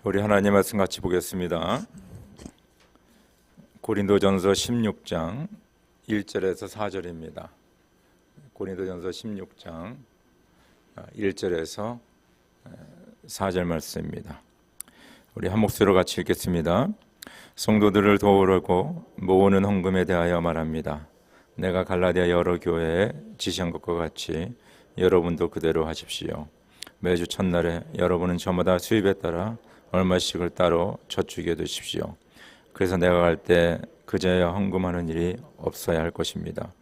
우리 하나님 말씀 같이 보겠습니다. 고린도전서 16장 1절에서 4절입니다. 고린도전서 16장 1절에서 4절 말씀입니다. 우리 한 목소리로 같이 읽겠습니다. 성도들을 도우려고 모으는 헌금에 대하여 말합니다. 내가 갈라디아 여러 교회에 지시한 것과 같이 여러분도 그대로 하십시오. 매주 첫날에 여러분은 저마다 수입에 따라 얼마씩을 따로 저축해 두십시오. 그래서 내가 갈 때 그제야 헌금하는 일이 없어야 할 것입니다.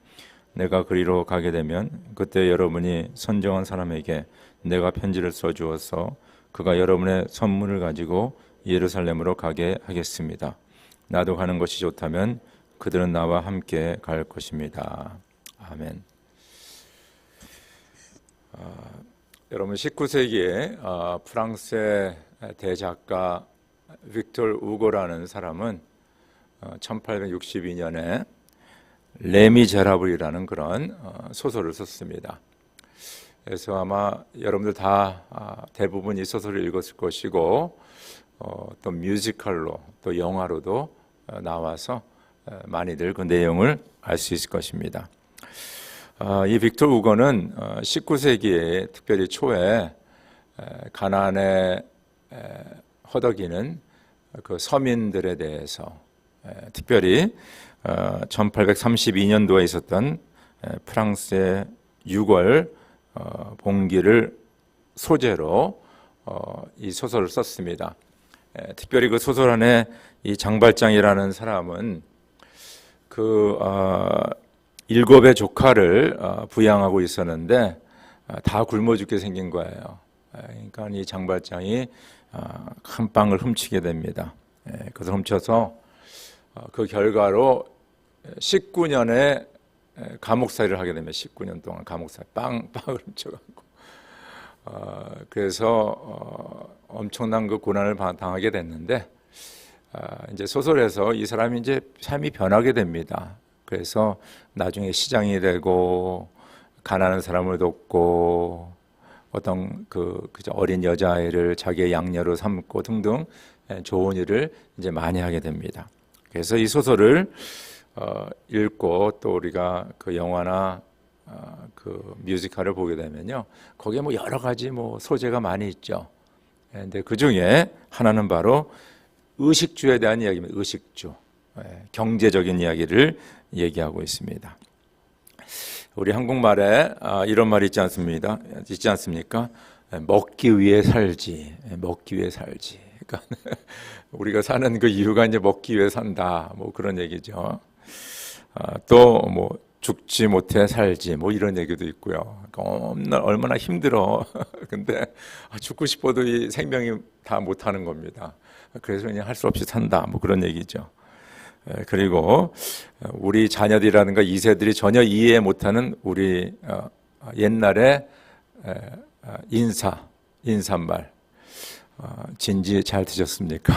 내가 그리로 가게 되면 그때 여러분이 선정한 사람에게 내가 편지를 써주어서 그가 여러분의 선물을 가지고 예루살렘으로 가게 하겠습니다. 나도 가는 것이 좋다면 그들은 나와 함께 갈 것입니다. 아멘. 여러분 19세기에 프랑스의 대작가 빅토르 우고라는 사람은 1862년에 레미제라블이라는 그런 소설을 썼습니다. 그래서 아마 여러분들 다 대부분 이 소설을 읽었을 것이고 또 뮤지컬로 또 영화로도 나와서 많이들 그 내용을 알 수 있을 것입니다. 이 빅토르 우고는 19세기에 특별히 초에 가나안에 허덕이는 그 서민들에 대해서 특별히 1832년도에 있었던 프랑스의 6월 봉기를 소재로 이 소설을 썼습니다. 특별히 그 소설 안에 이 장발장이라는 사람은 그 7의 조카를 부양하고 있었는데 다 굶어 죽게 생긴 거예요. 그러니까 이 장발장이 큰 빵을 훔치게 됩니다. 그것을 훔쳐서 그 결과로 19년에 감옥살이를 하게 됩니다. 19년 동안 감옥살 빵을 훔쳐가고 그래서 엄청난 그 고난을 당하게 됐는데 이제 소설에서 이 사람이 이제 삶이 변하게 됩니다. 그래서 나중에 시장이 되고 가난한 사람을 돕고 어떤 그 어린 여자아이를 자기의 양녀로 삼고 등등 좋은 일을 이제 많이 하게 됩니다. 그래서 이 소설을 읽고 또 우리가 그 영화나 그 뮤지컬을 보게 되면요, 거기에 뭐 여러 가지 뭐 소재가 많이 있죠. 근데 그 중에 하나는 바로 의식주에 대한 이야기입니다. 의식주, 경제적인 이야기를 얘기하고 있습니다. 우리 한국말에 이런 말이 있지 않습니까? 먹기 위해 살지, 먹기 위해 살지. 그러니까 우리가 사는 그 이유가 이제 먹기 위해 산다, 뭐 그런 얘기죠. 또 뭐 죽지 못해 살지, 뭐 이런 얘기도 있고요. 그러니까 얼마나 힘들어. 근데 죽고 싶어도 이 생명이 다 못하는 겁니다. 그래서 그냥 할 수 없이 산다, 뭐 그런 얘기죠. 그리고 우리 자녀들이라든가 2세들이 전혀 이해 못하는 우리 옛날에 인사말, 진지 잘 드셨습니까?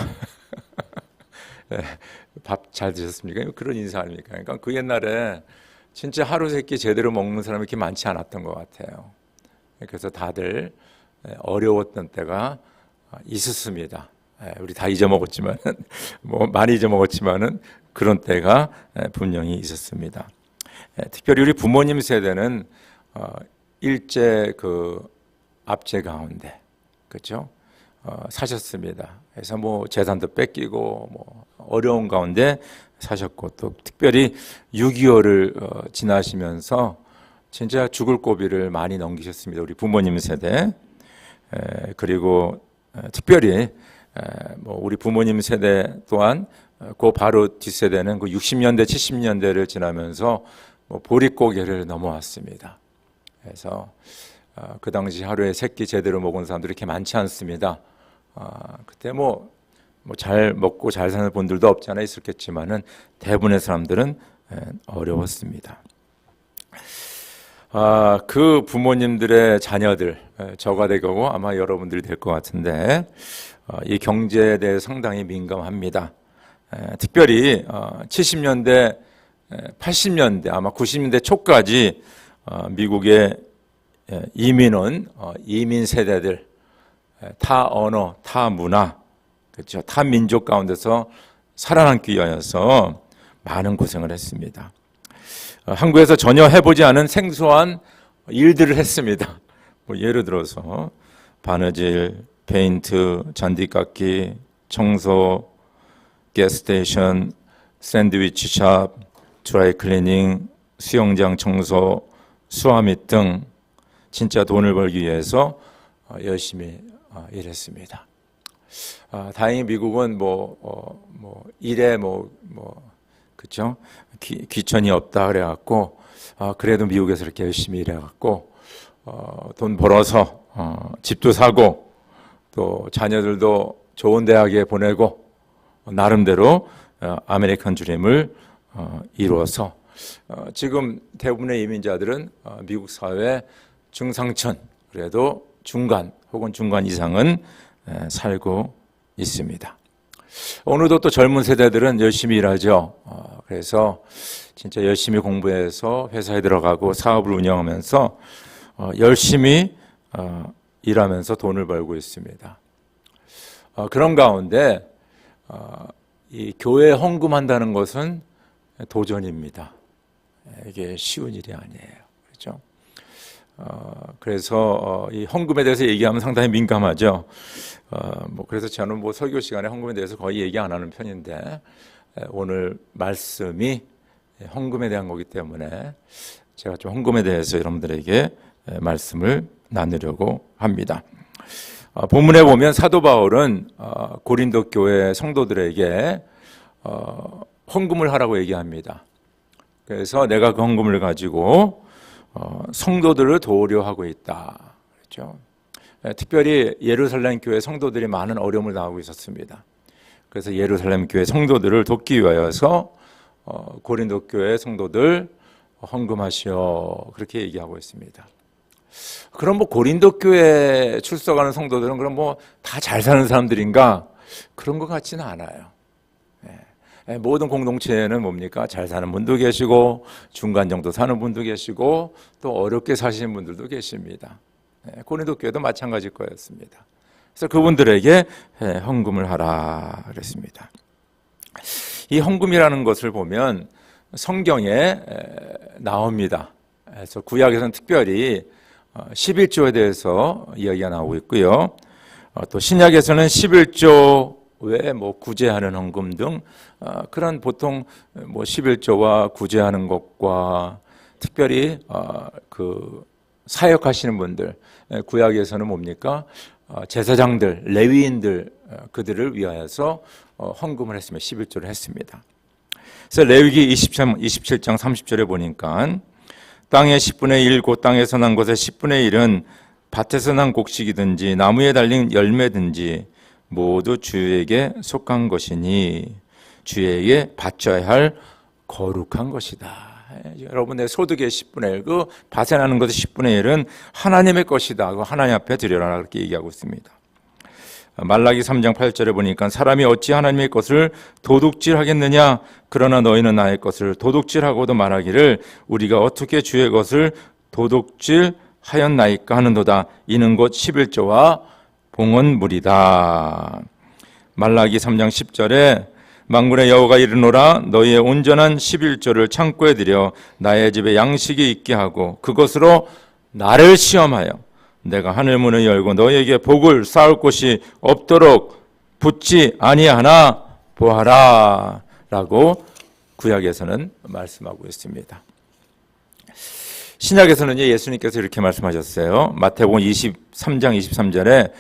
밥 잘 드셨습니까? 그런 인사 아닙니까? 그러니까 그 옛날에 진짜 하루 세끼 제대로 먹는 사람이 그렇게 많지 않았던 것 같아요. 그래서 다들 어려웠던 때가 있었습니다. 우리 다 잊어먹었지만, 뭐 많이 잊어먹었지만은 그런 때가 분명히 있었습니다. 특별히 우리 부모님 세대는 일제 그 압제 가운데, 그렇죠? 사셨습니다. 그래서 뭐 재산도 뺏기고 뭐 어려운 가운데 사셨고, 또 특별히 6.25를 지나시면서 진짜 죽을 고비를 많이 넘기셨습니다. 우리 부모님 세대. 그리고 특별히 뭐 우리 부모님 세대 또한 그 바로 뒷세대는 그 60년대, 70년대를 지나면서 뭐 보릿고개를 넘어왔습니다. 그래서 그 당시 하루에 3끼 제대로 먹은 사람들이 이렇게 많지 않습니다. 그때 뭐 잘 먹고 잘 사는 분들도 없지 않아 있었겠지만은 대부분의 사람들은 어려웠습니다. 그 부모님들의 자녀들, 저가 되고 아마 여러분들이 될 것 같은데 이 경제에 대해 상당히 민감합니다. 특별히 70년대, 80년대, 아마 90년대 초까지 미국의 이민은 이민 세대들, 타 언어, 타 문화, 그렇죠. 타 민족 가운데서 살아남기 위하여서 많은 고생을 했습니다. 한국에서 전혀 해보지 않은 생소한 일들을 했습니다. 뭐 예를 들어서 바느질, 페인트, 잔디깎기, 청소, 가스스테이션, 샌드위치 샵, 드라이 클리닝, 수영장 청소, 수화밑 등 진짜 돈을 벌기 위해서 열심히 일했습니다. 다행히 미국은 일에 그죠? 귀천이 없다 그래갖고 그래도 미국에서 이렇게 열심히 일해갖고 돈 벌어서 집도 사고 또 자녀들도 좋은 대학에 보내고 나름대로 아메리칸 드림을 이루어서 지금 대부분의 이민자들은 미국 사회 중상층 그래도 중간 혹은 중간 이상은 살고 있습니다. 오늘도 또 젊은 세대들은 열심히 일하죠. 그래서 진짜 열심히 공부해서 회사에 들어가고 사업을 운영하면서 열심히 일하면서 돈을 벌고 있습니다. 그런 가운데 이 교회에 헌금한다는 것은 도전입니다. 이게 쉬운 일이 아니에요. 그렇죠? 그래서 이 헌금에 대해서 얘기하면 상당히 민감하죠. 그래서 저는 설교 시간에 헌금에 대해서 거의 얘기 안 하는 편인데 오늘 말씀이 헌금에 대한 거기 때문에 제가 좀 헌금에 대해서 여러분들에게 말씀을 나누려고 합니다. 본문에 보면 사도 바울은 고린도 교회 성도들에게 헌금을 하라고 얘기합니다. 그래서 내가 그 헌금을 가지고 성도들을 도우려 하고 있다. 그렇죠? 특별히 예루살렘 교회 성도들이 많은 어려움을 당하고 있었습니다. 그래서 예루살렘 교회 성도들을 돕기 위하여서 고린도 교회 성도들 헌금하시오 그렇게 얘기하고 있습니다. 그럼 고린도 교회 출석하는 성도들은 그럼 다 잘 사는 사람들인가? 그런 것 같지는 않아요. 모든 공동체에는 뭡니까? 잘 사는 분도 계시고 중간 정도 사는 분도 계시고 또 어렵게 사시는 분들도 계십니다. 고린도 교회도 마찬가지일 거였습니다. 그래서 그분들에게 헌금을 하라 그랬습니다. 이 헌금이라는 것을 보면 성경에 나옵니다. 그래서 구약에서는 특별히 11조에 대해서 이야기가 나오고 있고요. 또 신약에서는 11조 외에 구제하는 헌금 등 그런 보통 11조와 구제하는 것과 특별히 그 사역하시는 분들 구약에서는 뭡니까? 제사장들, 레위인들 그들을 위하여서 헌금을 했으며 11조를 했습니다. 그래서 레위기 27장 30절에 보니까 땅의 10분의 1 곧 땅에서 난 것의 10분의 1은 밭에서 난 곡식이든지 나무에 달린 열매든지 모두 주에게 속한 것이니 주에게 바쳐야 할 거룩한 것이다. 여러분의 소득의 10분의 1, 그 밭에 나는 것의 10분의 1은 하나님의 것이다. 그 하나님 앞에 드려라 그렇게 얘기하고 있습니다. 말라기 3장 8절에 보니까 사람이 어찌 하나님의 것을 도둑질하겠느냐? 그러나 너희는 나의 것을 도둑질하고도 말하기를 우리가 어떻게 주의 것을 도둑질하였나이까 하는도다. 이는 곧 11조와 봉헌물이다. 말라기 3장 10절에 만군의 여호와가 이르노라 너희의 온전한 11조를 창고에 들여 나의 집에 양식이 있게 하고 그것으로 나를 시험하여 내가 하늘 문을 열고 너희에게 복을 쌓을 곳이 없도록 붙지 아니하나 보아라 라고 구약에서는 말씀하고 있습니다. 신약에서는 예수님께서 이렇게 말씀하셨어요. 마태복음 23장 23절에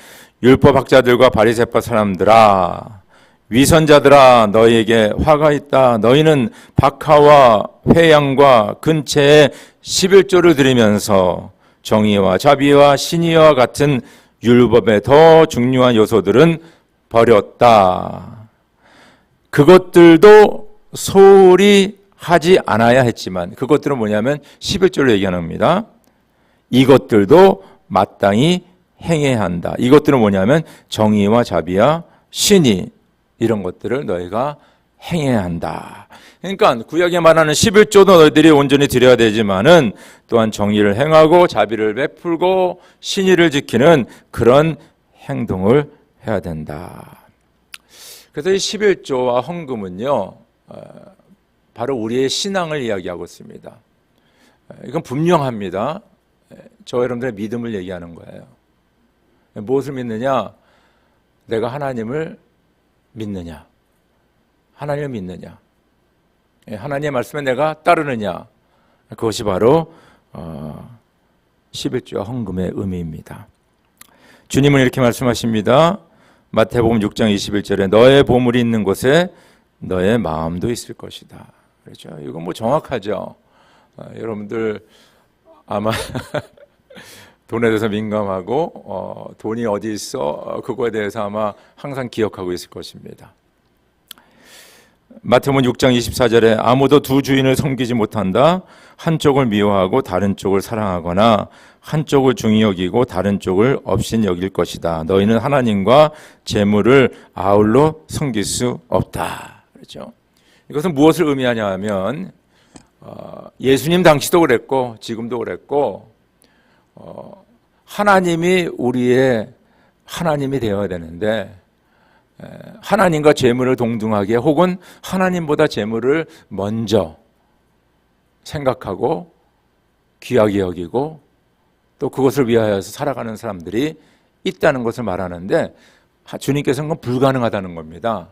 율법학자들과 바리새파 사람들아 위선자들아 너희에게 화가 있다. 너희는 박하와 회양과 근채에 11조를 드리면서 정의와 자비와 신의와 같은 율법의 더 중요한 요소들은 버렸다. 그것들도 소홀히 하지 않아야 했지만 그것들은 뭐냐면 11조를 얘기합니다. 이것들도 마땅히 행해야 한다. 이것들은 뭐냐면 정의와 자비와 신의 이런 것들을 너희가 행해야 한다. 그러니까 구약에 말하는 11조도 너희들이 온전히 드려야 되지만은 또한 정의를 행하고 자비를 베풀고 신의를 지키는 그런 행동을 해야 된다. 그래서 이 11조와 헌금은요, 바로 우리의 신앙을 이야기하고 있습니다. 이건 분명합니다. 저 여러분들의 믿음을 얘기하는 거예요. 무엇을 믿느냐? 내가 하나님을 믿느냐? 하나님을 믿느냐? 하나님의 말씀에 내가 따르느냐? 그것이 바로 11조와 헌금의 의미입니다. 주님은 이렇게 말씀하십니다. 마태복음 6장 21절에 너의 보물이 있는 곳에 너의 마음도 있을 것이다. 그렇죠? 이건 뭐 정확하죠. 여러분들 아마 돈에 대해서 민감하고 돈이 어디 있어 그거에 대해서 아마 항상 기억하고 있을 것입니다. 마태복음 6장 24절에 아무도 두 주인을 섬기지 못한다. 한쪽을 미워하고 다른 쪽을 사랑하거나 한쪽을 중히 여기고 다른 쪽을 업신 여길 것이다. 너희는 하나님과 재물을 아울러 섬길 수 없다. 그렇죠? 이것은 무엇을 의미하냐 하면 예수님 당시도 그랬고 지금도 그랬고 하나님이 우리의 하나님이 되어야 되는데 하나님과 재물을 동등하게 혹은 하나님보다 재물을 먼저 생각하고 귀하게 여기고 또 그것을 위하여서 살아가는 사람들이 있다는 것을 말하는데 주님께서는 그건 불가능하다는 겁니다.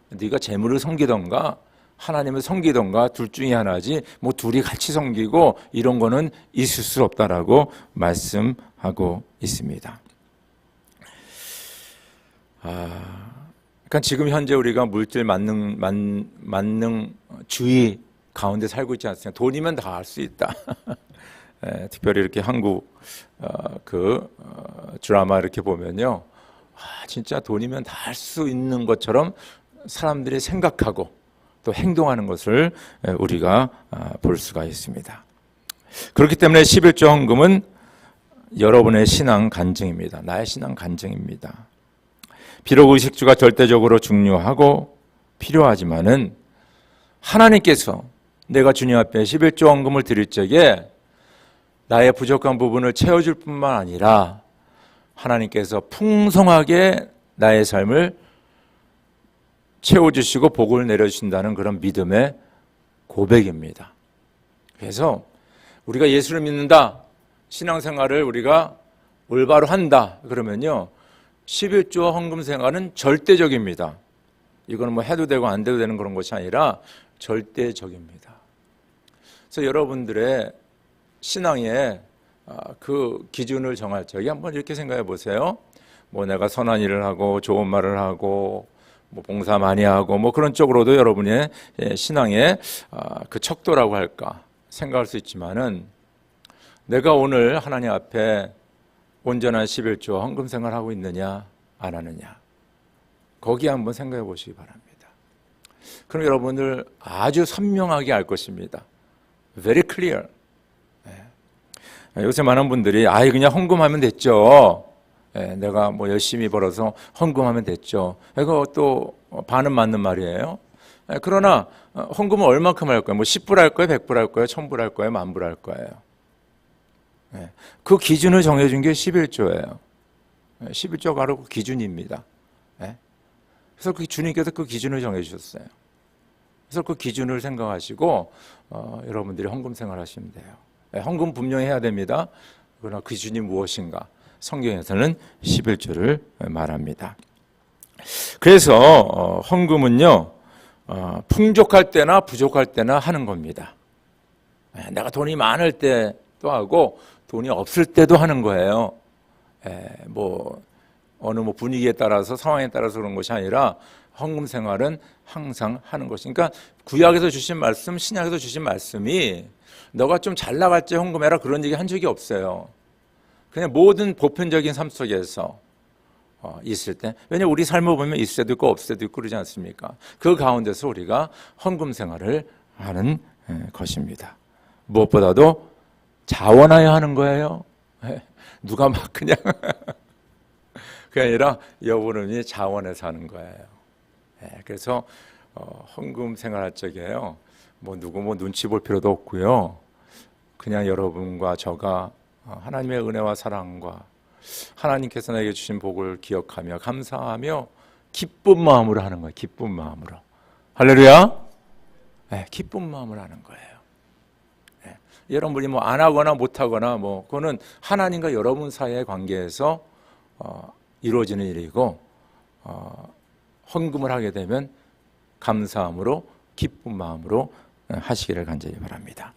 네가 재물을 섬기던가 하나님을 섬기던가 둘 중에 하나지 뭐 둘이 같이 섬기고 이런 거는 있을 수 없다라고 말씀하고 있습니다. 그러니까 지금 현재 우리가 물질 만능주의 가운데 살고 있지 않습니까? 돈이면 다 할 수 있다. 특별히 이렇게 한국 드라마 이렇게 보면요, 진짜 돈이면 다 할 수 있는 것처럼 사람들이 생각하고 또 행동하는 것을 우리가 볼 수가 있습니다. 그렇기 때문에 11조 헌금은 여러분의 신앙 간증입니다. 나의 신앙 간증입니다. 비록 의식주가 절대적으로 중요하고 필요하지만은 하나님께서 내가 주님 앞에 11조 헌금을 드릴 적에 나의 부족한 부분을 채워줄 뿐만 아니라 하나님께서 풍성하게 나의 삶을 채워주시고 복을 내려주신다는 그런 믿음의 고백입니다. 그래서 우리가 예수를 믿는다, 신앙생활을 우리가 올바로 한다 그러면요 11조 헌금 생활은 절대적입니다. 이거는 뭐 해도 되고 안 돼도 되는 그런 것이 아니라 절대적입니다. 그래서 여러분들의 신앙의 그 기준을 정할 적에 한번 이렇게 생각해 보세요. 뭐 내가 선한 일을 하고 좋은 말을 하고 뭐 봉사 많이 하고 뭐 그런 쪽으로도 여러분의 신앙의 그 척도라고 할까 생각할 수 있지만은 내가 오늘 하나님 앞에 온전한 11조 헌금 생활하고 있느냐 안 하느냐 거기에 한번 생각해 보시기 바랍니다. 그럼 여러분들 아주 선명하게 알 것입니다. Very clear. 요새 많은 분들이 그냥 헌금하면 됐죠. 내가 뭐 열심히 벌어서 헌금하면 됐죠. 이거 또 반은 맞는 말이에요. 그러나 헌금은 얼마큼 할 거예요? 뭐 10불 할 거예요? 100불 할 거예요? 1000불 할 거예요? 10,000불 할 거예요? 그 기준을 정해준 게 11조예요. 11조가 바로 그 기준입니다. 그래서 그 주님께서 그 기준을 정해주셨어요. 그래서 그 기준을 생각하시고 여러분들이 헌금 생활하시면 돼요. 헌금 분명히 해야 됩니다. 그러나 그 기준이 무엇인가? 성경에서는 11조를 말합니다. 그래서 헌금은요 풍족할 때나 부족할 때나 하는 겁니다. 내가 돈이 많을 때도 하고 돈이 없을 때도 하는 거예요. 뭐 어느 뭐 분위기에 따라서 상황에 따라서 그런 것이 아니라 헌금 생활은 항상 하는 것이니까 구약에서 주신 말씀, 신약에서 주신 말씀이 너가 좀 잘 나갈 때 헌금해라 그런 얘기 한 적이 없어요. 그냥 모든 보편적인 삶 속에서 있을 때, 왜냐하면 우리 삶을 보면 있을 때도 있고 없을 때도 있고 그러지 않습니까? 그 가운데서 우리가 헌금 생활을 하는 것입니다. 무엇보다도 자원하여 하는 거예요. 누가 막 그냥 그게 아니라 여부름이 자원해서 하는 거예요. 그래서 헌금 생활할 적에요 뭐 누구 뭐 눈치 볼 필요도 없고요. 그냥 여러분과 저가 하나님의 은혜와 사랑과 하나님께서 내게 주신 복을 기억하며 감사하며 기쁜 마음으로 하는 거예요. 기쁜 마음으로. 할렐루야. 네, 기쁜 마음으로 하는 거예요. 네. 여러분이 뭐 안 하거나 못 하거나 뭐 그거는 하나님과 여러분 사이의 관계에서 이루어지는 일이고, 헌금을 하게 되면 감사함으로 기쁜 마음으로 하시기를 간절히 바랍니다.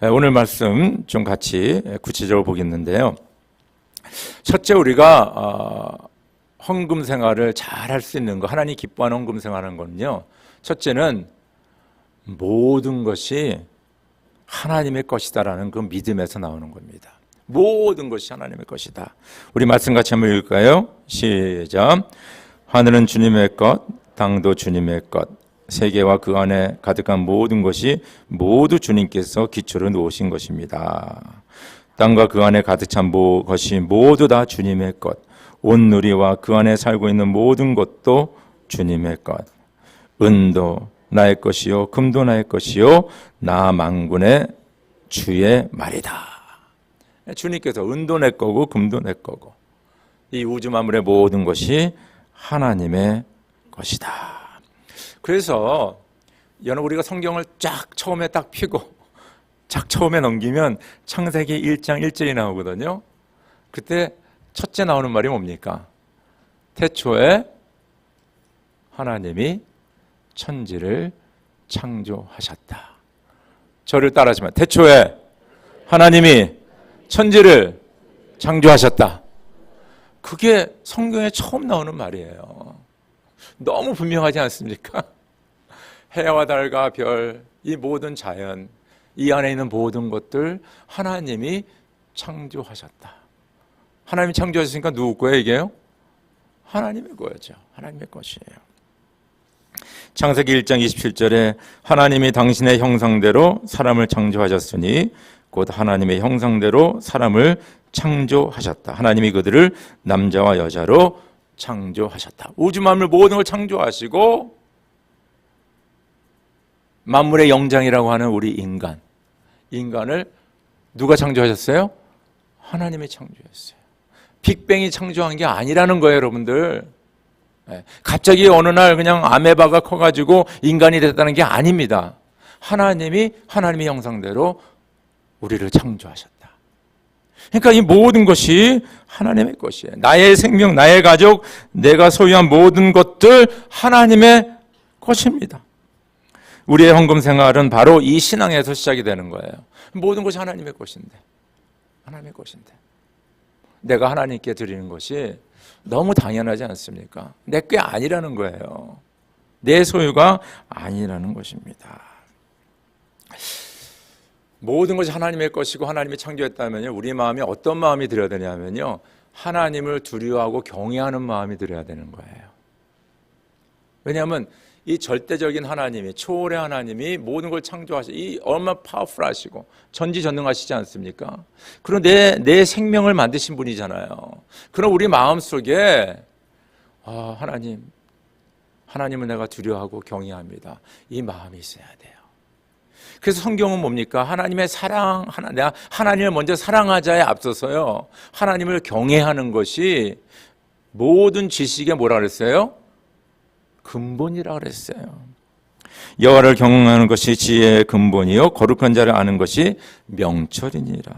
오늘 말씀 좀 같이 구체적으로 보겠는데요. 첫째, 우리가 헌금 생활을 잘 할 수 있는 거, 하나님 기뻐하는 헌금 생활하는 거는요, 첫째는 모든 것이 하나님의 것이다라는 그 믿음에서 나오는 겁니다. 모든 것이 하나님의 것이다. 우리 말씀 같이 한번 읽을까요? 시작. 하늘은 주님의 것, 땅도 주님의 것, 세계와 그 안에 가득한 모든 것이 모두 주님께서 기초로 놓으신 것입니다. 땅과 그 안에 가득 찬 것이 모두 다 주님의 것, 온 누리와 그 안에 살고 있는 모든 것도 주님의 것. 은도 나의 것이요 금도 나의 것이요 나 만군의 주의 말이다. 주님께서 은도 내 거고 금도 내 거고 이 우주 만물의 모든 것이 하나님의 것이다. 그래서 여러분, 우리가 성경을 쫙 처음에 딱 펴고 쫙 처음에 넘기면 창세기 1장 1절이 나오거든요. 그때 첫째 나오는 말이 뭡니까? 태초에 하나님이 천지를 창조하셨다. 저를 따라하시면, 태초에 하나님이 천지를 창조하셨다. 그게 성경에 처음 나오는 말이에요. 너무 분명하지 않습니까? 해와 달과 별, 이 모든 자연, 이 안에 있는 모든 것들 하나님이 창조하셨다. 하나님이 창조하셨으니까 누구 거예요, 이게요? 하나님의 거죠. 하나님의 것이에요. 창세기 1장 27절에 하나님이 당신의 형상대로 사람을 창조하셨으니 곧 하나님의 형상대로 사람을 창조하셨다. 하나님이 그들을 남자와 여자로 창조하셨다. 우주 만물 모든 걸 창조하시고 만물의 영장이라고 하는 우리 인간을 누가 창조하셨어요? 하나님이 창조했어요. 빅뱅이 창조한 게 아니라는 거예요, 여러분들. 갑자기 어느 날 그냥 아메바가 커가지고 인간이 됐다는 게 아닙니다. 하나님이 하나님의 형상대로 우리를 창조하셨다. 그러니까 이 모든 것이 하나님의 것이에요. 나의 생명, 나의 가족, 내가 소유한 모든 것들 하나님의 것입니다. 우리의 헌금 생활은 바로 이 신앙에서 시작이 되는 거예요. 모든 것이 하나님의 것인데, 하나님의 것인데 내가 하나님께 드리는 것이 너무 당연하지 않습니까? 내 게 아니라는 거예요. 내 소유가 아니라는 것입니다. 모든 것이 하나님의 것이고 하나님이 창조했다면요, 우리 마음이 어떤 마음이 들어야 되냐면요, 하나님을 두려워하고 경외하는 마음이 들어야 되는 거예요. 왜냐하면 이 절대적인 하나님이, 초월의 하나님이 모든 걸 창조하시고 이 얼마나 파워풀하시고 전지전능하시지 않습니까? 그런 내 생명을 만드신 분이잖아요. 그럼 우리 마음속에 하나님은 내가 두려워하고 경외합니다, 이 마음이 있어야 돼요. 그래서 성경은 뭡니까? 하나님의 사랑, 내가 하나님을 먼저 사랑하자에 앞서서요, 하나님을 경외하는 것이 모든 지식의 뭐라 그랬어요? 근본이라 그랬어요. 여호와를 경외하는 것이 지혜의 근본이요 거룩한 자를 아는 것이 명철이니라.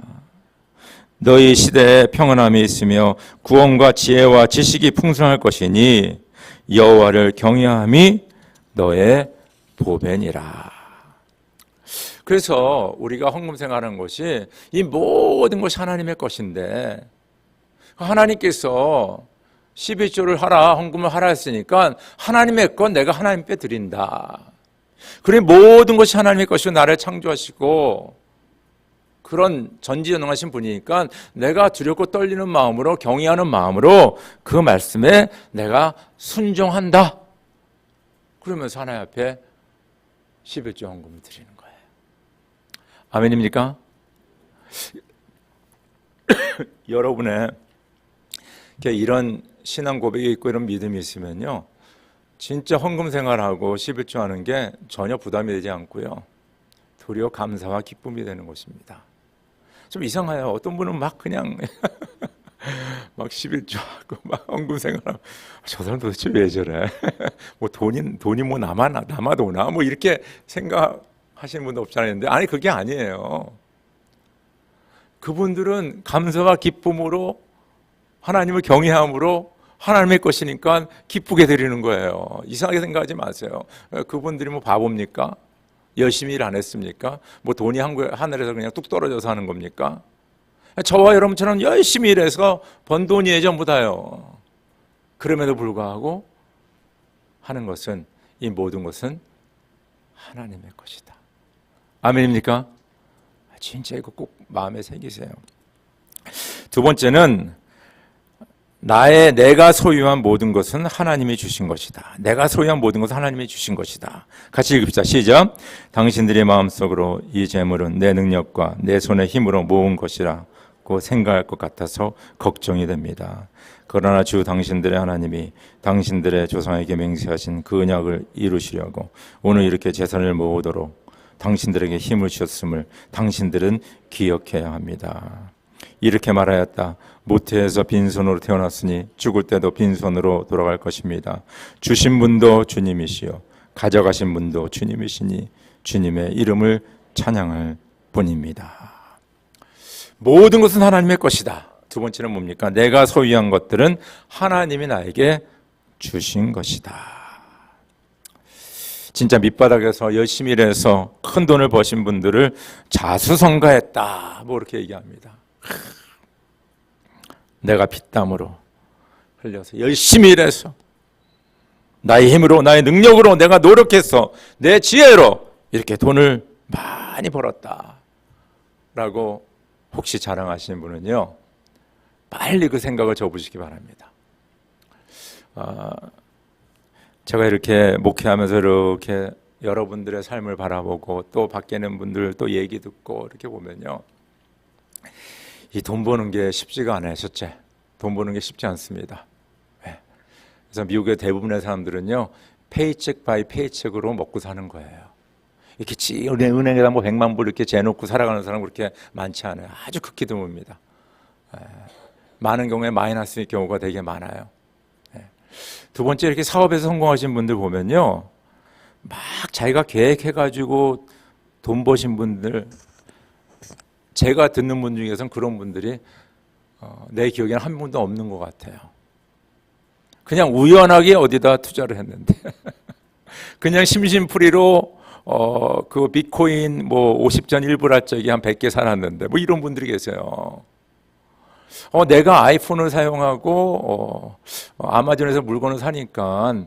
너희 시대에 평안함이 있으며 구원과 지혜와 지식이 풍성할 것이니 여호와를 경외함이 너의 보배니라. 그래서 우리가 헌금 생활하는 것이 이 모든 것이 하나님의 것인데, 하나님께서 11조를 하라, 헌금을 하라 했으니까 하나님의 것 내가 하나님께 드린다. 그래, 모든 것이 하나님의 것이고 나를 창조하시고 그런 전지전능하신 분이니까 내가 두렵고 떨리는 마음으로, 경외하는 마음으로 그 말씀에 내가 순종한다. 그러면서 하나님 앞에 11조 헌금을 드리는 거예요. 아멘입니까? 여러분의 이런 신앙 고백이 있고 이런 믿음이 있으면요, 진짜 헌금 생활하고 11조 하는 게 전혀 부담이 되지 않고요, 도리어 감사와 기쁨이 되는 것입니다. 좀 이상해요. 어떤 분은 막 그냥 막 11조하고 막 헌금 생활하고 저 사람 도대체 왜 저래? 뭐 돈이 뭐 남아도 오나? 뭐 이렇게 생각하시는 분도 없지 않은데 아니 그게 아니에요. 그분들은 감사와 기쁨으로 하나님을 경외함으로 하나님의 것이니까 기쁘게 드리는 거예요. 이상하게 생각하지 마세요. 그분들이 뭐 바보입니까? 열심히 일 안 했습니까? 뭐 돈이 하늘에서 그냥 뚝 떨어져서 하는 겁니까? 저와 여러분처럼 열심히 일해서 번 돈이에요, 전부 다요. 그럼에도 불구하고 하는 것은, 이 모든 것은 하나님의 것이다. 아멘입니까? 진짜 이거 꼭 마음에 새기세요. 두 번째는 내가 소유한 모든 것은 하나님이 주신 것이다. 내가 소유한 모든 것은 하나님이 주신 것이다. 같이 읽읍시다. 시작. 당신들의 마음속으로 이 재물은 내 능력과 내 손의 힘으로 모은 것이라고 생각할 것 같아서 걱정이 됩니다. 그러나 주 당신들의 하나님이 당신들의 조상에게 맹세하신 그 언약을 이루시려고 오늘 이렇게 재산을 모으도록 당신들에게 힘을 주셨음을 당신들은 기억해야 합니다. 이렇게 말하였다. 모태에서 빈손으로 태어났으니 죽을 때도 빈손으로 돌아갈 것입니다. 주신 분도 주님이시요 가져가신 분도 주님이시니 주님의 이름을 찬양할 뿐입니다. 모든 것은 하나님의 것이다. 두 번째는 뭡니까? 내가 소유한 것들은 하나님이 나에게 주신 것이다. 진짜 밑바닥에서 열심히 일해서 큰 돈을 버신 분들을 자수성가했다. 뭐 이렇게 얘기합니다. 내가 피땀으로 흘려서 열심히 일해서 나의 힘으로 나의 능력으로 내가 노력해서 내 지혜로 이렇게 돈을 많이 벌었다 라고 혹시 자랑하시는 분은요 빨리 그 생각을 접으시기 바랍니다. 제가 이렇게 목회하면서 이렇게 여러분들의 삶을 바라보고 또 밖에 있는 분들 또 얘기 듣고 이렇게 보면요 이 돈 버는 게 쉽지가 않아요. 첫째, 돈 버는 게 쉽지 않습니다. 그래서 미국의 대부분의 사람들은요 페이책 바이 페이책으로 먹고 사는 거예요. 이렇게 은행에다 뭐 100만 불 이렇게 재놓고 살아가는 사람 그렇게 많지 않아요. 아주 극히 드뭅니다. 많은 경우에 마이너스의 경우가 되게 많아요. 두 번째, 이렇게 사업에서 성공하신 분들 보면요 막 자기가 계획해가지고 돈 버신 분들, 제가 듣는 분 중에서는 그런 분들이 내 기억에는 한 분도 없는 것 같아요. 그냥 우연하게 어디다 투자를 했는데 그냥 심심풀이로 그 비트코인 뭐 50전 1불짜리 한 100개 사놨는데 뭐 이런 분들이 계세요. 내가 아이폰을 사용하고 아마존에서 물건을 사니까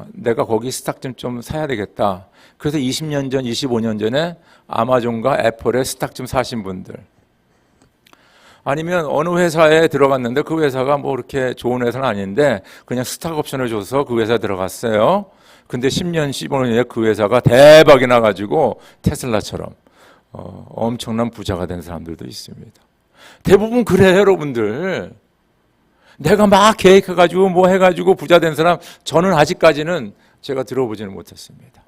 내가 거기 스탁 좀 사야 되겠다. 그래서 20년 전, 25년 전에 아마존과 애플에 스탁 좀 사신 분들, 아니면 어느 회사에 들어갔는데 그 회사가 뭐 그렇게 좋은 회사는 아닌데 그냥 스탁 옵션을 줘서 그 회사에 들어갔어요. 근데 10년, 15년에 그 회사가 대박이 나가지고 테슬라처럼 엄청난 부자가 된 사람들도 있습니다. 대부분 그래요, 여러분들. 내가 막 계획해가지고 뭐 해가지고 부자 된 사람 저는 아직까지는 제가 들어보지는 못했습니다.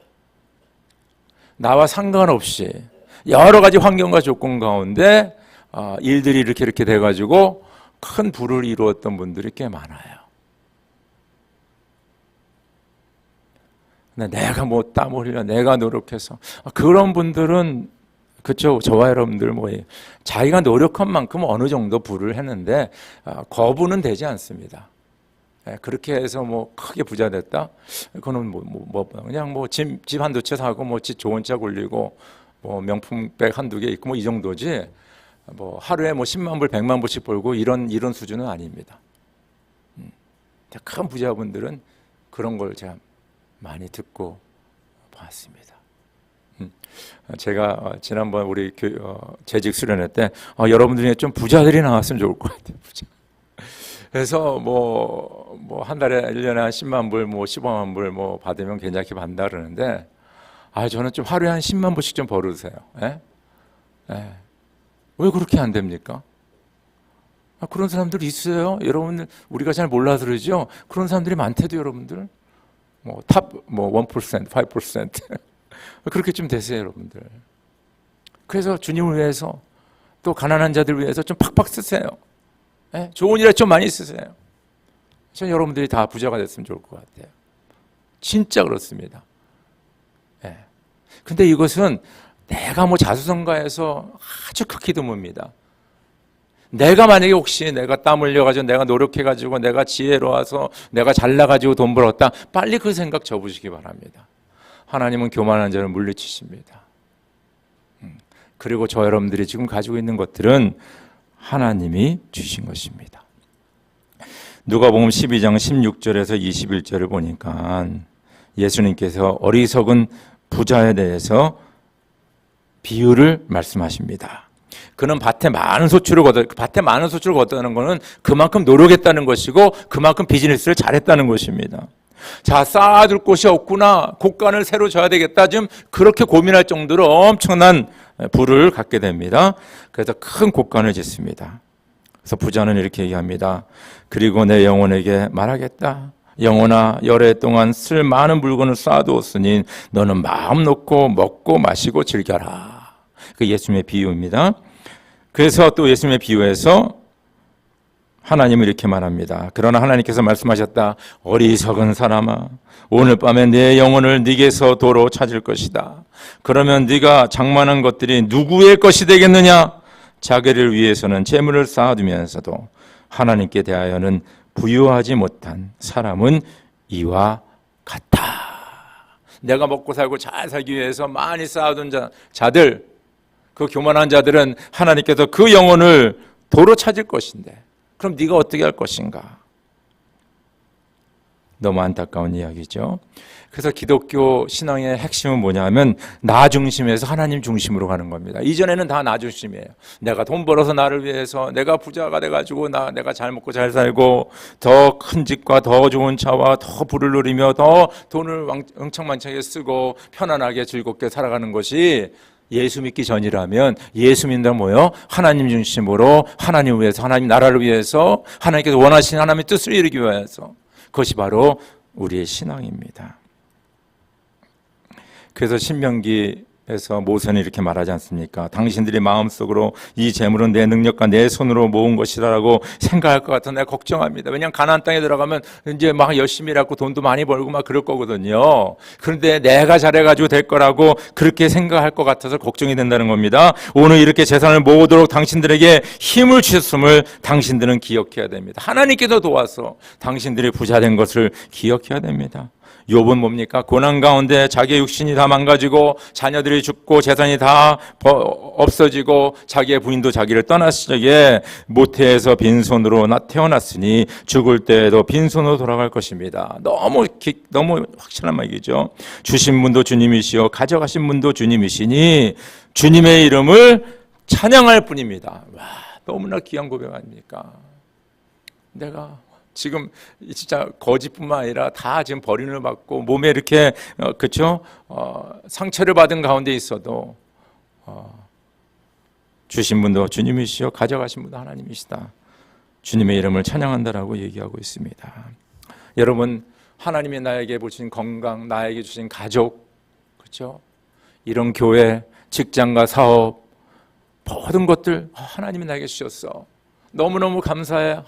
나와 상관없이 여러 가지 환경과 조건 가운데 일들이 이렇게 돼가지고 큰 부를 이루었던 분들이 꽤 많아요. 근데 내가 뭐 땀 흘려 내가 노력해서 그런 분들은 그렇죠. 저와 여러분들 뭐 자기가 노력한 만큼 어느 정도 부를 했는데 거부는 되지 않습니다. 그렇게 해서 뭐 크게 부자 됐다? 그거는 그냥 뭐 집 한두 채 사고 뭐 집 좋은 차 굴리고 뭐 명품백 한두 개 있고 뭐 이 정도지. 뭐 하루에 뭐 10만 불, 100만 불씩 벌고 이런 수준은 아닙니다. 큰 부자분들은 그런 걸 제가 많이 듣고 봤습니다. 제가 지난번 우리 재직 수련회 때 여러분들 중에 좀 부자들이 나왔으면 좋을 것 같아요. 부자. 그래서 뭐 한 달에 1년에 한 10만 불, 뭐 15만 불 뭐 받으면 괜찮게 받는다 그러는데 저는 좀 하루에 한 10만 불씩 좀 벌으세요. 왜 그렇게 안 됩니까? 그런 사람들이 있어요. 여러분들 우리가 잘 몰라서 그러죠. 그런 사람들이 많대도 여러분들. 뭐 탑 1%, 5% 그렇게 좀 되세요, 여러분들. 그래서 주님을 위해서 또 가난한 자들 위해서 좀 팍팍 쓰세요. 예? 좋은 일에 좀 많이 쓰세요. 전 여러분들이 다 부자가 됐으면 좋을 것 같아요. 진짜 그렇습니다. 예. 근데 이것은 내가 뭐 자수성가해서 아주 극히 드뭅니다. 내가 만약에 혹시 내가 땀 흘려가지고 내가 노력해가지고 내가 지혜로워서 내가 잘나가지고 돈 벌었다, 빨리 그 생각 접으시기 바랍니다. 하나님은 교만한 자를 물리치십니다. 그리고 저 여러분들이 지금 가지고 있는 것들은 하나님이 주신 것입니다. 누가복음 12장 16절에서 21절을 보니까 예수님께서 어리석은 부자에 대해서 비유를 말씀하십니다. 그는 밭에 많은 소출을 거뒀다는 것은 그만큼 노력했다는 것이고 그만큼 비즈니스를 잘했다는 것입니다. 자, 쌓아둘 곳이 없구나, 곡간을 새로 져야 되겠다, 지금 그렇게 고민할 정도로 엄청난 부를 갖게 됩니다. 그래서 큰 곡간을 짓습니다. 그래서 부자는 이렇게 얘기합니다. 그리고 내 영혼에게 말하겠다. 영혼아, 여러 해 동안 쓸 많은 물건을 쌓아두었으니 너는 마음 놓고 먹고 마시고 즐겨라. 그 예수님의 비유입니다. 그래서 또 예수님의 비유에서 하나님은 이렇게 말합니다. 그러나 하나님께서 말씀하셨다. 어리석은 사람아, 오늘 밤에 내 영혼을 네게서 도로 찾을 것이다. 그러면 네가 장만한 것들이 누구의 것이 되겠느냐? 자기를 위해서는 재물을 쌓아두면서도 하나님께 대하여는 부유하지 못한 사람은 이와 같다. 내가 먹고 살고 잘 살기 위해서 많이 쌓아둔 자들, 그 교만한 자들은 하나님께서 그 영혼을 도로 찾을 것인데, 그럼 네가 어떻게 할 것인가? 너무 안타까운 이야기죠. 그래서 기독교 신앙의 핵심은 뭐냐면 나 중심에서 하나님 중심으로 가는 겁니다. 이전에는 다 나 중심이에요. 내가 돈 벌어서 나를 위해서, 내가 부자가 돼가지고 내가 잘 먹고 잘 살고 더 큰 집과 더 좋은 차와 더 부를 누리며 더 돈을 왕창만창하게 쓰고 편안하게 즐겁게 살아가는 것이 예수 믿기 전이라면, 예수 믿는다면 뭐요? 하나님 중심으로, 하나님 위해서, 하나님 나라를 위해서, 하나님께서 원하시는 하나님의 뜻을 이루기 위해서, 그것이 바로 우리의 신앙입니다. 그래서 신명기에서 모세는 이렇게 말하지 않습니까? 당신들이 마음속으로 이 재물은 내 능력과 내 손으로 모은 것이라고 생각할 것 같아 내가 걱정합니다. 왜냐하면 가나안 땅에 들어가면 이제 막 열심히 일하고 돈도 많이 벌고 막 그럴 거거든요. 그런데 내가 잘해가지고 될 거라고 그렇게 생각할 것 같아서 걱정이 된다는 겁니다. 오늘 이렇게 재산을 모으도록 당신들에게 힘을 주셨음을 당신들은 기억해야 됩니다. 하나님께서 도와서 당신들이 부자 된 것을 기억해야 됩니다. 욥은 뭡니까? 고난 가운데 자기의 육신이 다 망가지고 자녀들이 죽고 재산이 다 없어지고 자기의 부인도 자기를 떠났을 적에 모태에서 빈손으로 태어났으니 죽을 때에도 빈손으로 돌아갈 것입니다. 너무 확실한 말이죠. 주신 분도 주님이시요 가져가신 분도 주님이시니 주님의 이름을 찬양할 뿐입니다. 와, 너무나 귀한 고백 아닙니까? 내가 지금 진짜 거짓뿐만 아니라 다 지금 버림을 받고 몸에 이렇게 그렇죠? 상처를 받은 가운데 있어도 주신 분도 주님이시요 가져가신 분도 하나님이시다. 주님의 이름을 찬양한다라고 얘기하고 있습니다. 여러분, 하나님이 나에게 주신 건강, 나에게 주신 가족, 그렇죠? 이런 교회, 직장과 사업, 모든 것들 하나님이 나에게 주셨어. 너무너무 감사해.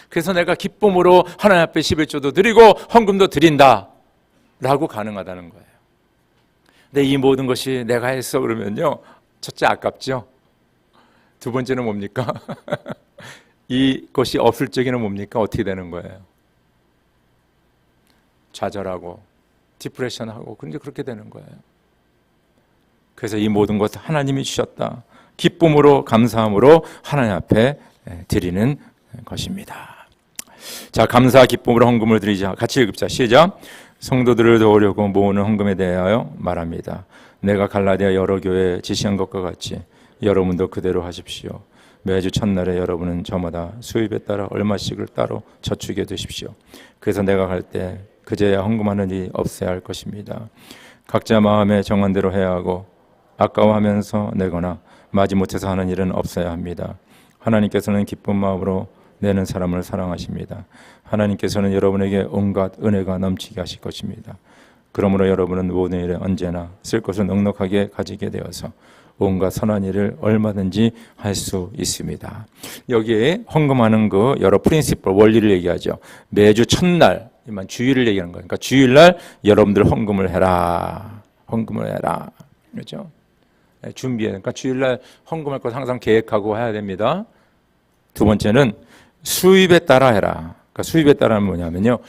그래서 내가 기쁨으로 하나님 앞에 11조도 드리고 헌금도 드린다 라고 가능하다는 거예요. 근데 이 모든 것이 내가 했어 그러면요, 첫째 아깝죠. 두 번째는 뭡니까? 이것이 없을 적에는 뭡니까? 어떻게 되는 거예요? 좌절하고 디프레션하고 그렇게 되는 거예요. 그래서 이 모든 것 하나님이 주셨다. 기쁨으로 감사함으로 하나님 앞에 드리는 것입니다. 자, 감사 기쁨으로 헌금을 드리자. 같이 읽읍시다. 시작. 성도들을 도우려고 모으는 헌금에 대하여 말합니다. 내가 갈라디아 여러 교회에 지시한 것과 같이 여러분도 그대로 하십시오. 매주 첫날에 여러분은 저마다 수입에 따라 얼마씩을 따로 저축해 두십시오. 그래서 내가 갈 때 그제야 헌금하는 일이 없어야 할 것입니다. 각자 마음에 정한 대로 해야 하고 아까워하면서 내거나 마지못해서 하는 일은 없어야 합니다. 하나님께서는 기쁜 마음으로 내는 사람을 사랑하십니다. 하나님께서는 여러분에게 온갖 은혜가 넘치게 하실 것입니다. 그러므로 여러분은 모든 일에 언제나 쓸 것을 넉넉하게 가지게 되어서 온갖 선한 일을 얼마든지 할 수 있습니다. 여기에 헌금하는 그 여러 프린시플, 원리를 얘기하죠. 매주 첫날, 주일을 얘기하는 거예요. 그러니까 주일날 여러분들 헌금을 해라. 헌금을 해라. 그렇죠? 준비해. 그러니까 주일날 헌금할 것 항상 계획하고 해야 됩니다. 두 번째는 수입에 따라 해라. 그러니까 수입에 따라는 뭐냐면요.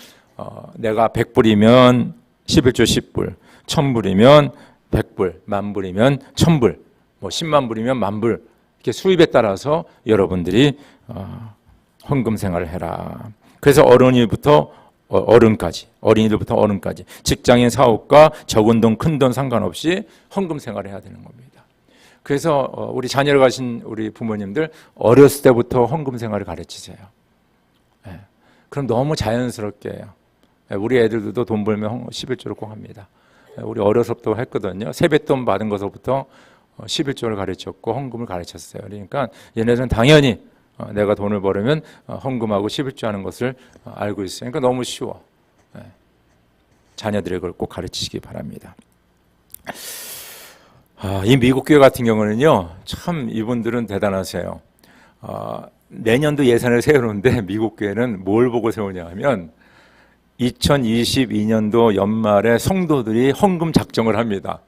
내가 100불이면 11조 10불, 1000불이면 100불, 10,000불이면 1000불, 뭐 10만 불이면 10,000불. 이렇게 수입에 따라서 여러분들이 헌금 생활을 해라. 그래서 어린이들부터 어른까지, 직장인, 사업가, 적은 돈, 큰 돈 상관없이 헌금 생활을 해야 되는 겁니다. 그래서 우리 자녀를 가신 우리 부모님들 어렸을 때부터 헌금 생활을 가르치세요. 그럼 너무 자연스럽게 해요. 우리 애들도 돈 벌면 11조를 꼭 합니다. 우리 어렸을 때부터 했거든요. 세뱃돈 받은 것부터 11조를 가르쳤고 헌금을 가르쳤어요. 그러니까 얘네들은 당연히 내가 돈을 벌으면 헌금하고 11조 하는 것을 알고 있어요. 그러니까 너무 쉬워. 자녀들에게 그걸 꼭 가르치시기 바랍니다. 이 미국 교회 같은 경우는요, 참 이분들은 대단하세요. 내년도 예산을 세우는데 미국 교회는 뭘 보고 세우냐 하면 2022년도 연말에 성도들이 헌금 작정을 합니다.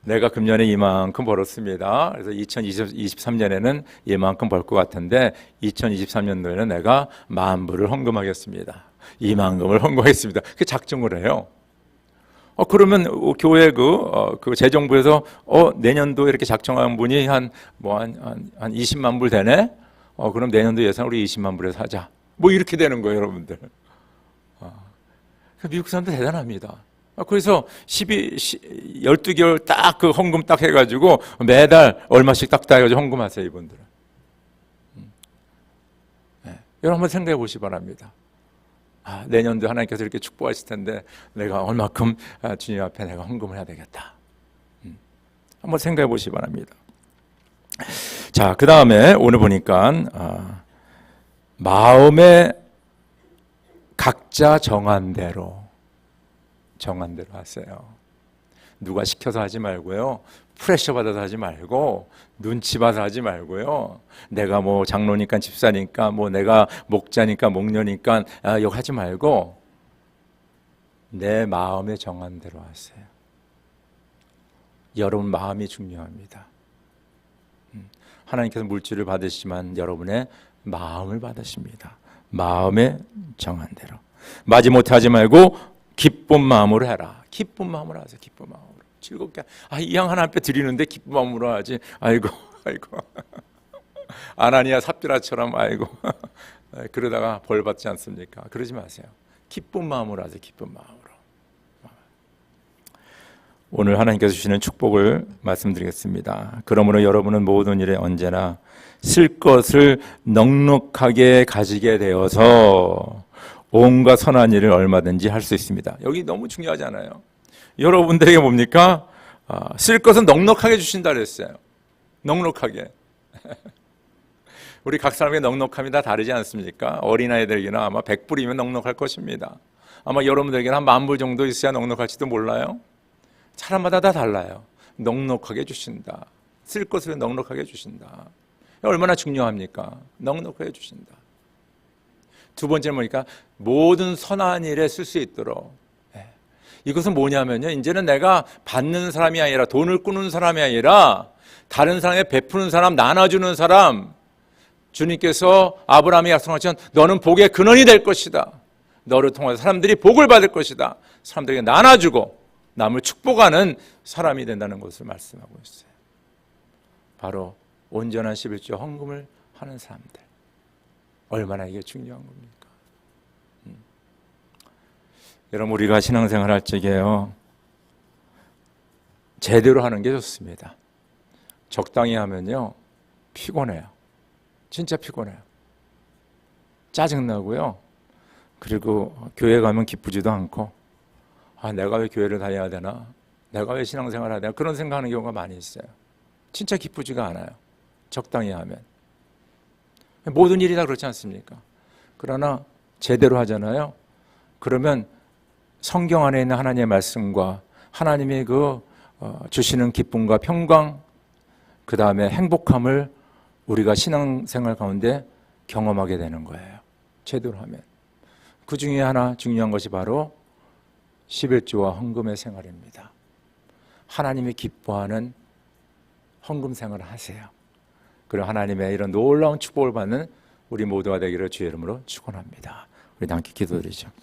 내가 금년에 이만큼 벌었습니다. 그래서 2023년에는 이만큼 벌 것 같은데 2023년도에는 내가 10,000불을 헌금하겠습니다. 이만큼을 헌금하겠습니다. 그 작정을 해요. 그러면 교회 그 재정부에서 내년도에 이렇게 작정한 분이 한 20만 불 되네? 그럼 내년도 예산 우리 20만 불에 사자. 뭐 이렇게 되는 거예요, 여러분들. 미국 사람들 대단합니다. 그래서 12개월 딱 그 헌금 딱 해가지고 매달 얼마씩 딱 해가지고 헌금하세요, 이분들은. 여러분 한번 생각해 보시기 바랍니다. 내년도 하나님께서 이렇게 축복하실 텐데 내가 얼마큼 주님 앞에 내가 헌금을 해야 되겠다. 한번 생각해 보시기 바랍니다. 자, 그 다음에 오늘 보니까 마음에 각자 정한 대로 하세요. 누가 시켜서 하지 말고요. 프레셔 받아서 하지 말고 눈치 봐서 하지 말고요. 내가 뭐 장로니까 집사니까 뭐 내가 목자니까 목녀니까 이거 하지 말고 내 마음에 정한 대로 하세요. 여러분 마음이 중요합니다. 하나님께서 물질을 받으시지만 여러분의 마음을 받으십니다. 마음에 정한 대로. 마지못해 하지 말고 기쁜 마음으로 해라. 기쁜 마음으로 하세요. 기쁜 마음으로. 즐겁게. 이 양 하나님 앞에 드리는데 기쁜 마음으로 하지. 아이고. 아나니아 삽비라처럼 그러다가 벌 받지 않습니까? 그러지 마세요. 기쁜 마음으로 하세요. 기쁜 마음으로. 오늘 하나님께서 주시는 축복을 말씀드리겠습니다. 그러므로 여러분은 모든 일에 언제나 쓸 것을 넉넉하게 가지게 되어서 온갖 선한 일을 얼마든지 할 수 있습니다. 여기 너무 중요하지 않아요? 여러분들에게 뭡니까? 쓸 것은 넉넉하게 주신다 그랬어요. 넉넉하게. 우리 각 사람의 넉넉함이 다 다르지 않습니까? 어린아이들에게는 아마 100불이면 넉넉할 것입니다. 아마 여러분들에게는 한 10,000불 정도 있어야 넉넉할지도 몰라요. 사람마다 다 달라요. 넉넉하게 주신다. 쓸 것을 넉넉하게 주신다. 얼마나 중요합니까? 넉넉하게 주신다. 두 번째는 뭐니까 모든 선한 일에 쓸 수 있도록. 이것은 뭐냐면요, 이제는 내가 받는 사람이 아니라 돈을 꾸는 사람이 아니라 다른 사람에 베푸는 사람, 나눠주는 사람. 주님께서 아브라함이 약속하신 너는 복의 근원이 될 것이다. 너를 통해서 사람들이 복을 받을 것이다. 사람들에게 나눠주고 남을 축복하는 사람이 된다는 것을 말씀하고 있어요. 바로 온전한 11조 헌금을 하는 사람들. 얼마나 이게 중요한 겁니까? 여러분, 우리가 신앙생활 할 적에요, 제대로 하는 게 좋습니다. 적당히 하면요 피곤해요. 진짜 피곤해요. 짜증나고요. 그리고 교회 가면 기쁘지도 않고 내가 왜 교회를 다녀야 되나? 내가 왜 신앙생활을 해야 되나? 그런 생각하는 경우가 많이 있어요. 진짜 기쁘지가 않아요. 적당히 하면. 모든 일이 다 그렇지 않습니까? 그러나 제대로 하잖아요. 그러면 성경 안에 있는 하나님의 말씀과 하나님의 주시는 기쁨과 평강, 그 다음에 행복함을 우리가 신앙생활 가운데 경험하게 되는 거예요. 제대로 하면. 그 중에 하나 중요한 것이 바로 11조와 헌금의 생활입니다. 하나님이 기뻐하는 헌금 생활을 하세요. 그리고 하나님의 이런 놀라운 축복을 받는 우리 모두가 되기를 주의 이름으로 축원합니다. 우리 함께 기도드리죠.